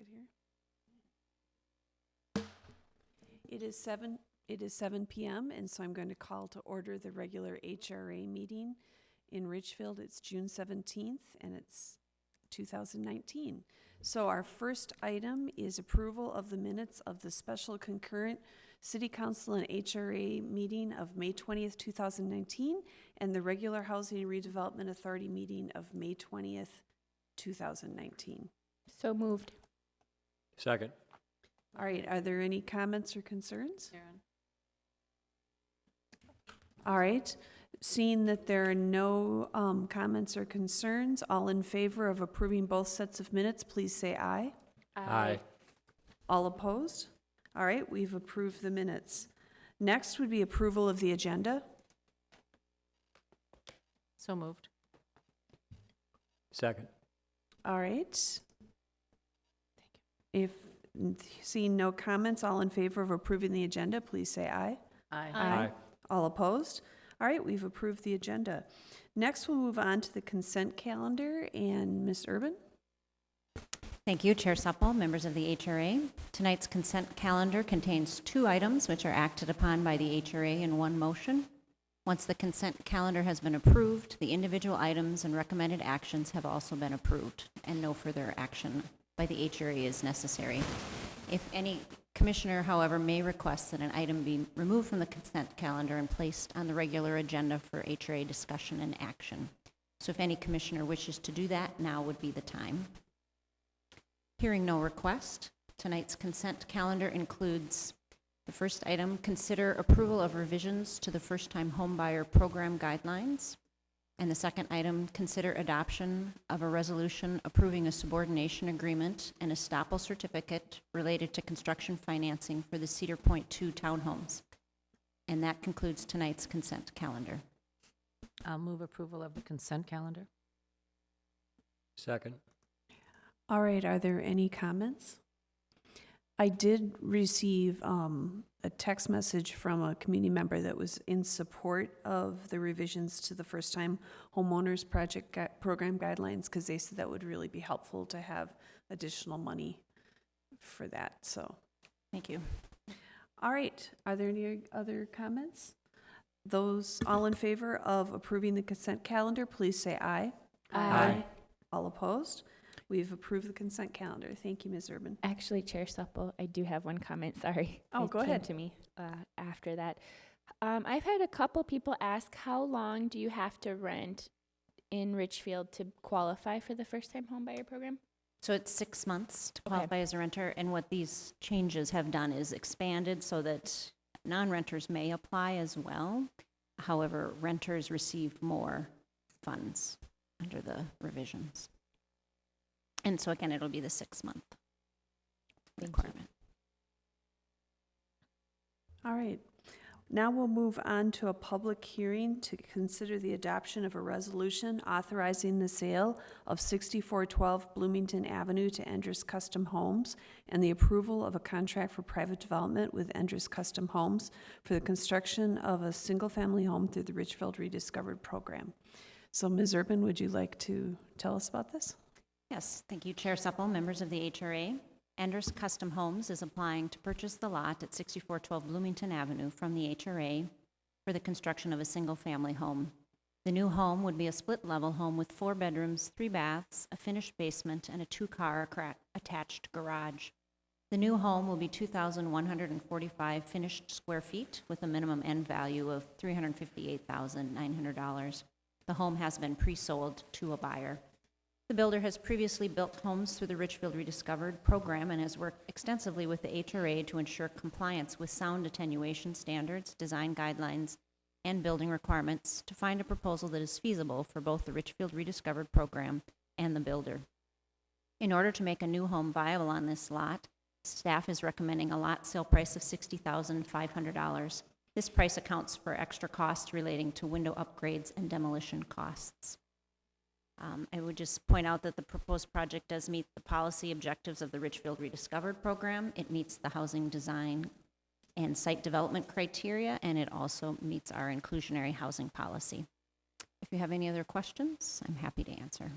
it here. It is 7 p.m., and so I'm going to call to order the regular HRA meeting in Ridgefield. It's June 17th, and it's 2019. So our first item is approval of the minutes of the special concurrent City Council and HRA meeting of May 20th, 2019, and the regular Housing Redevelopment Authority meeting of May 20th, 2019. So moved. Second. All right, are there any comments or concerns? Aaron. All right, seeing that there are no comments or concerns, all in favor of approving both sets of minutes, please say aye. Aye. All opposed? All right, we've approved the minutes. Next would be approval of the agenda. So moved. Second. All right. If seeing no comments, all in favor of approving the agenda, please say aye. Aye. Aye. All opposed? All right, we've approved the agenda. Next, we'll move on to the consent calendar, and Ms. Urban? Thank you, Chair Supple, members of the HRA. Tonight's consent calendar contains 2 items which are acted upon by the HRA in one motion. Once the consent calendar has been approved, the individual items and recommended actions have also been approved, and no further action by the HRA is necessary. If any commissioner, however, may request that an item be removed from the consent calendar and placed on the regular agenda for HRA discussion and action. So if any commissioner wishes to do that, now would be the time. Hearing no request, tonight's consent calendar includes the first item, consider approval of revisions to the first-time homebuyer program guidelines. And the second item, consider adoption of a resolution approving a subordination agreement and estoppel certificate related to construction financing for the Cedar Point 2 townhomes. And that concludes tonight's consent calendar. I'll move approval of the consent calendar. Second. All right, are there any comments? I did receive a text message from a community member that was in support of the revisions to the first-time homeowners project program guidelines, because they said that would really be helpful to have additional money for that. So, Thank you. all right, are there any other comments? Those all in favor of approving the consent calendar, please say aye. Aye. All opposed? We've approved the consent calendar. Thank you, Ms. Urban. Actually, Chair Supple, I do have one comment. Sorry. Oh, It go came ahead. to me after that. I've had a couple people ask, how long do you have to rent in Richfield to qualify for the first-time homebuyer program? So it's 6 months to Okay. qualify as a renter, and what these changes have done is expanded so that non-renters may apply as well. However, renters receive more funds under the revisions. And so again, it'll be the 6-month requirement. All right. Now we'll move on to a public hearing to consider the adoption of a resolution authorizing the sale of 6412 Bloomington Avenue to Endress Custom Homes and the approval of a contract for private development with Endress Custom Homes for the construction of a single-family home through the Ridgefield Rediscovered program. So Ms. Urban, would you like to tell us about this? Yes, thank you, Chair Supple, members of the HRA. Endress Custom Homes is applying to purchase the lot at 6412 Bloomington Avenue from the HRA for the construction of a single-family home. The new home would be a split-level home with 4 bedrooms, 3 baths, a finished basement, and a 2-car attached garage. The new home will be 2,145 finished square feet with a minimum end value of $358,900. The home has been pre-sold to a buyer. The builder has previously built homes through the Ridgefield Rediscovered program and has worked extensively with the HRA to ensure compliance with sound attenuation standards, design guidelines, and building requirements to find a proposal that is feasible for both the Ridgefield Rediscovered program and the builder. In order to make a new home viable on this lot, staff is recommending a lot sale price of $60,500. This price accounts for extra costs relating to window upgrades and demolition costs. I would just point out that the proposed project does meet the policy objectives of the Ridgefield Rediscovered program. It meets the housing design and site development criteria, and it also meets our inclusionary housing policy. If you have any other questions, I'm happy to answer.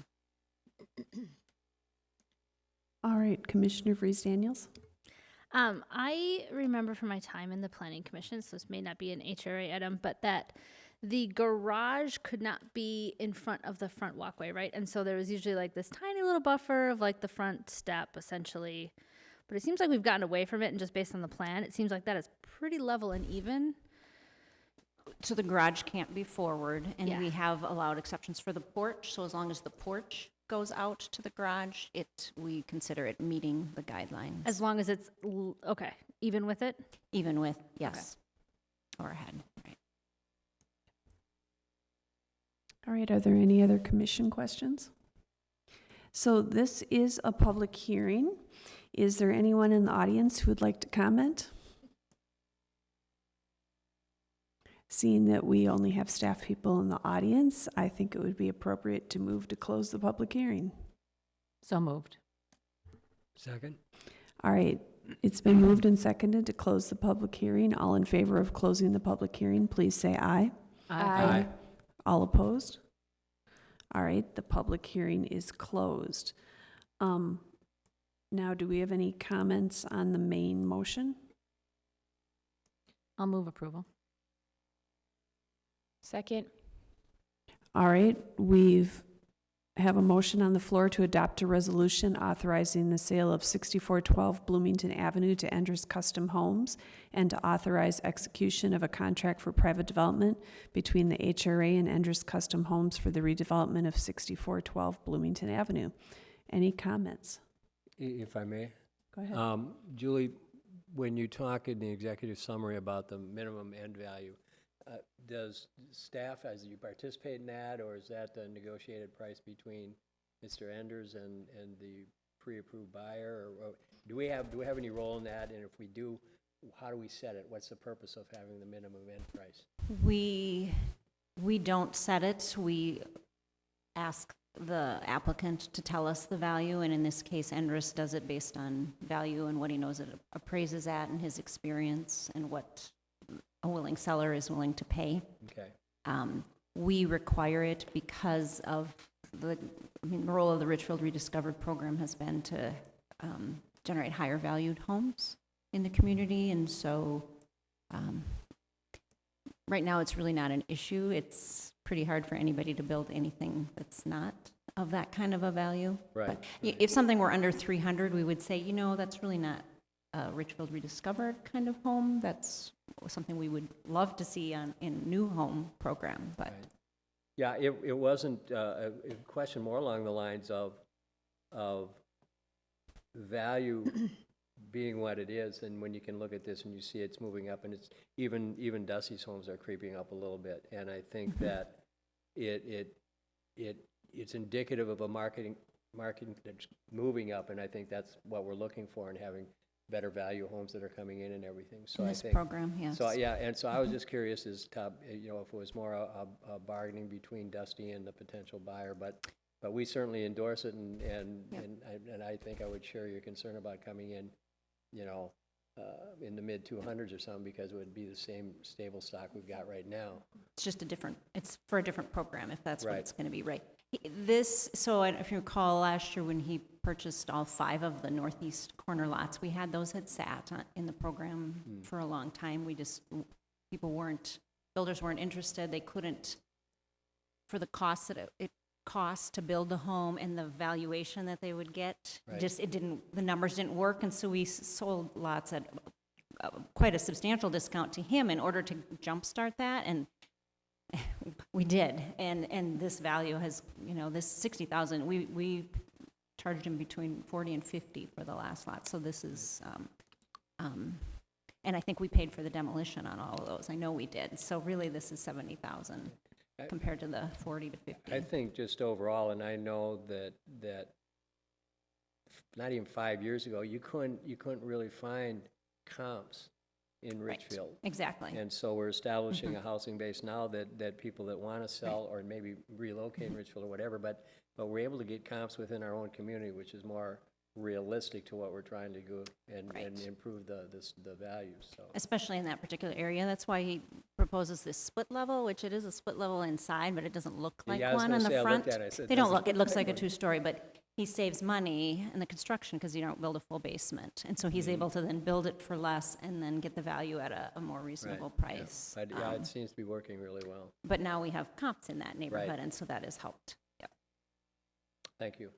All right, Commissioner Vrees Daniels. I remember from my time in the planning commission, so this may not be an HRA item, but that the garage could not be in front of the front walkway, right? And so there was usually like this tiny little buffer of like the front step essentially. But it seems like we've gotten away from it, and just based on the plan, it seems like that is pretty level and even. So the garage can't be forward, and Yeah. we have allowed exceptions for the porch, so as long as the porch goes out to the garage, we consider it meeting the guidelines. As long as it's, okay, even with it? Even with, yes, or ahead, right. All right, are there any other commission questions? So this is a public hearing. Is there anyone in the audience who would like to comment? Seeing that we only have staff people in the audience, I think it would be appropriate to move to close the public hearing. So moved. Second? All right, it's been moved and seconded to close the public hearing. All in favor of closing the public hearing, please say aye. Aye. All opposed? All right, the public hearing is closed. Now, do we have any comments on the main motion? I'll move approval. Second. All right, have a motion on the floor to adopt a resolution authorizing the sale of 6412 Bloomington Avenue to Endress Custom Homes and to authorize execution of a contract for private development between the HRA and Endress Custom Homes for the redevelopment of 6412 Bloomington Avenue. Any comments? If I may? Go ahead. Julie, when you talk in the executive summary about the minimum end value, does staff, as you participate in that, or is that the negotiated price between Mr. Enders and the pre-approved buyer? Or do we have any role in that? And if we do, how do we set it? What's the purpose of having the minimum end price? We don't set it. We ask the applicant to tell us the value, and in this case, Endress does it based on value and what he knows it appraises at and his experience and what a willing seller is willing to pay. Okay. We require it because of the role of the Richfield Rediscovered program has been to generate higher valued homes in the community, and so right now it's really not an issue. It's pretty hard for anybody to build anything that's not of that kind of a value. Right. But if something were under 300, we would say, that's really not a Richfield Rediscovered kind of home. That's something we would love to see in new home program, but. Right. Yeah, it wasn't a question more along the lines of value being what it is, and when you can look at this and you see it's moving up, and it's even Dusty's homes are creeping up a little bit, and I think that it's indicative of a market that's moving up, and I think that's what we're looking for in having better value homes that are coming in and everything. So In I this think program, yes. so yeah, and so I was just curious as to if it was more a bargaining between Dusty and the potential buyer, but we certainly endorse it, and I think I would share your concern about coming in, in the mid 200s or something, because it would be the same stable stock we've got right now. It's just it's for a different program, if that's what Right. it's going to be, right? So if you recall last year when he purchased all 5 of the northeast corner lots, builders had sat in the program for a long time. Builders weren't interested. They couldn't, for the cost that it costs to build a home and the valuation that they would get, Right. the numbers didn't work, and so we sold lots at quite a substantial discount to him in order to jumpstart that, and we did, and this value has, this 60,000, we charged him between 40 and 50 for the last lot, so this is, and I think we paid for the demolition on all of those. I know we did, so really this is 70,000 compared to the 40 to 50. I think just overall, and I know that not even 5 years ago, you couldn't really find comps in Right. Richfield. Exactly. And so we're establishing a housing base now that people that want to sell or maybe relocate in Richfield or whatever, but we're able to get comps within our own community, which is more realistic to what we're trying to do and Right. improve the values. So Especially in that particular area. That's why he proposes this split level, which it is a split level inside, but it doesn't look like Yeah, I was one gonna on the say, I front. looked at it, I said, They don't doesn't look, it looks like a like one. two-story, but he saves money in the construction because you don't build a full basement. And so he's able to then build it for less and then get the value at a more reasonable Right, yeah. price. But yeah, it seems to be working really well. But now we have comps in that neighborhood, and so that has helped. Yep. Thank you.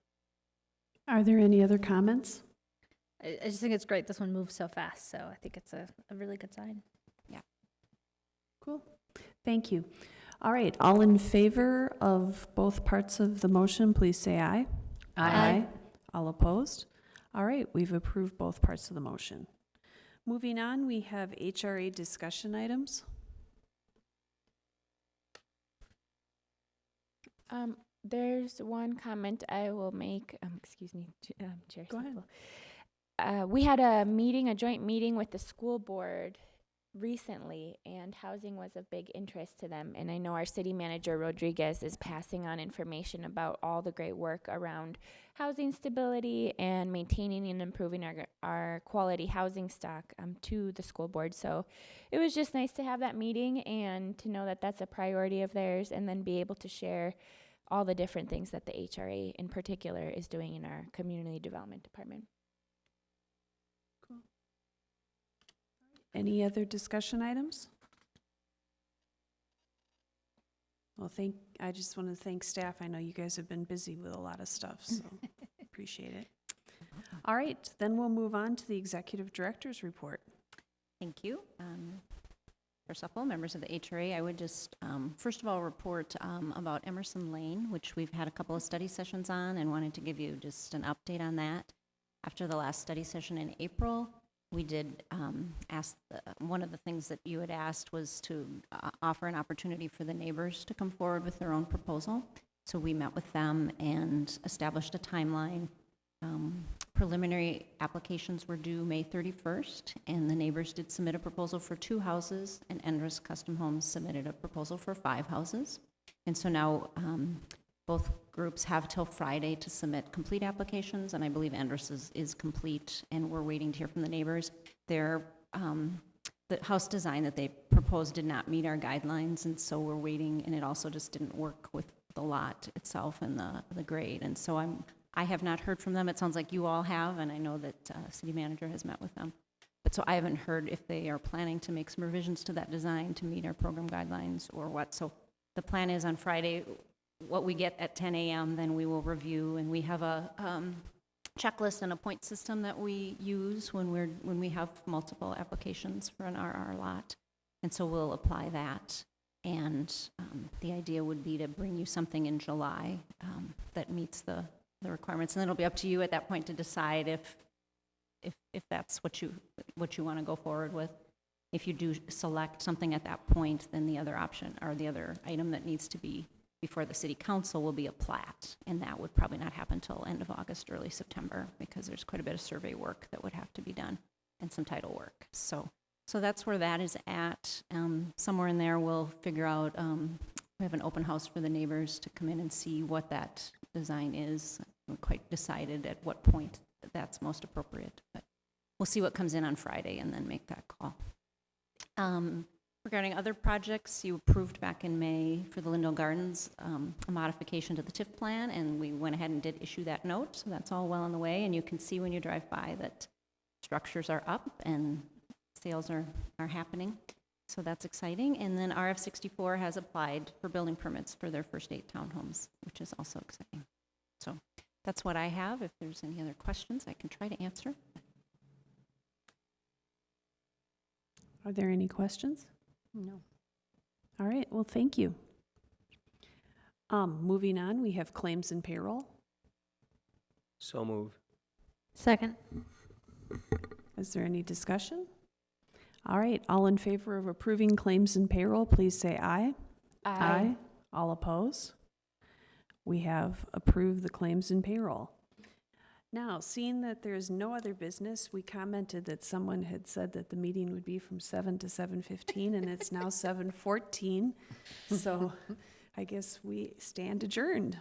Are there any other comments? I just think it's great this one moves so fast, so I think it's a really good sign. Cool. Thank you. All right, all in favor of both parts of the motion, please say aye. Aye. All opposed? All right, we've approved both parts of the motion. Moving on, we have HRA discussion items. There's one comment I will make, excuse me, Chair Go ahead. Supple. We had a joint meeting with the school board recently, and housing was of big interest to them. And I know our city manager, Rodriguez, is passing on information about all the great work around housing stability and maintaining and improving our quality housing stock to the school board. So it was just nice to have that meeting and to know that that's a priority of theirs, and then be able to share all the different things that the HRA in particular is doing in our community development department. Any other discussion items? Well, I just want to thank staff. I know you guys have been busy with a lot of stuff, so appreciate it. All right, then we'll move on to the executive director's report. Thank you. Chair Supple, members of the HRA, I would just, first of all, report about Emerson Lane, which we've had a couple of study sessions on, and wanted to give you just an update on that. After the last study session in April, we did ask, one of the things that you had asked was to offer an opportunity for the neighbors to come forward with their own proposal. So we met with them and established a timeline. Preliminary applications were due May 31st, and the neighbors did submit a proposal for 2 houses, and Endress Custom Homes submitted a proposal for 5 houses. And so now both groups have till Friday to submit complete applications, and I believe Endress is complete, and we're waiting to hear from the neighbors. The house design that they proposed did not meet our guidelines, and so we're waiting, and it also just didn't work with the lot itself and the grade. And so I have not heard from them. It sounds like you all have, and I know that city manager has met with them. But so I haven't heard if they are planning to make some revisions to that design to meet our program guidelines or what. So the plan is on Friday, what we get at 10 a.m., then we will review, and we have a checklist and a point system that we use when we have multiple applications for an RR lot. And so we'll apply that. And the idea would be to bring you something in July that meets the requirements, and then it'll be up to you at that point to decide if that's what you want to go forward with. If you do select something at that point, then the other option, or the other item that needs to be before the city council, will be a plat, and that would probably not happen until end of August, early September, because there's quite a bit of survey work that would have to be done and some title work. So that's where that is at. Somewhere in there, we'll figure out. We have an open house for the neighbors to come in and see what that design is. We're quite decided at what point that's most appropriate, but we'll see what comes in on Friday and then make that call. Regarding other projects, you approved back in May for the Lindell Gardens a modification to the TIF plan, and we went ahead and did issue that note, so that's all well on the way, and you can see when you drive by that structures are up and sales are happening. So that's exciting. And then RF64 has applied for building permits for their first 8 townhomes, which is also exciting. So that's what I have. If there's any other questions, I can try to answer. Are there any questions? No. All right, well, thank you. Moving on, we have claims and payroll. So moved. Second. Is there any discussion? All right, all in favor of approving claims and payroll, please say aye. Aye. All opposed? We have approved the claims and payroll. Now, seeing that there's no other business, we commented that someone had said that the meeting would be from 7 to 7:15, and it's now 7:14. So I guess we stand adjourned.